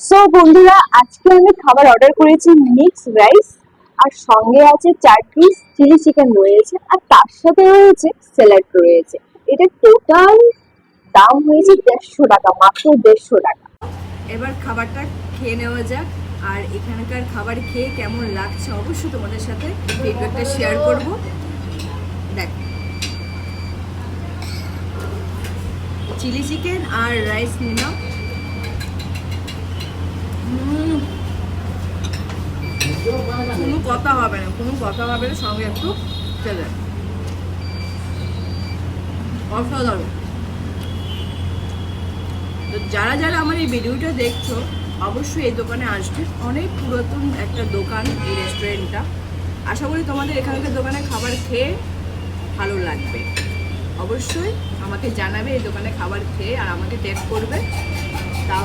So বন্ধুরা, আজকে আমি খাবার অর্ডার করেছি মিক্স রাইস, আর সঙ্গে আছে 4 পিস চিলি চিকেন রয়েছে, আর তার সাথে রয়েছে স্যালাড রয়েছে। এটা টোটাল দাম হয়েছে 150 টাকা, মাত্র 150 টাকা। এবার খাবারটা খেয়ে নেওয়া যাক। আর এখানকার খাবার খেয়ে কেমন লাগছে অবশ্যই তোমাদের সাথে ফিডব্যাকটা শেয়ার করব। দেখ, চিলি চিকেন আর রাইস নিলাম। কোনো কথা হবে না, কোনো কথা হবে না, সঙ্গে একটু খেলে অসাধারণ। তো যারা যারা আমার এই ভিডিওটা দেখছো অবশ্যই এই দোকানে আসবে। অনেক পুরাতন একটা দোকান এই রেস্টুরেন্টটা। আশা করি তোমাদের এখানকার দোকানে খাবার খেয়ে ভালো লাগবে। অবশ্যই আমাকে জানাবে এই দোকানে খাবার খেয়ে, আর আমাকে ট্যাগ করবে।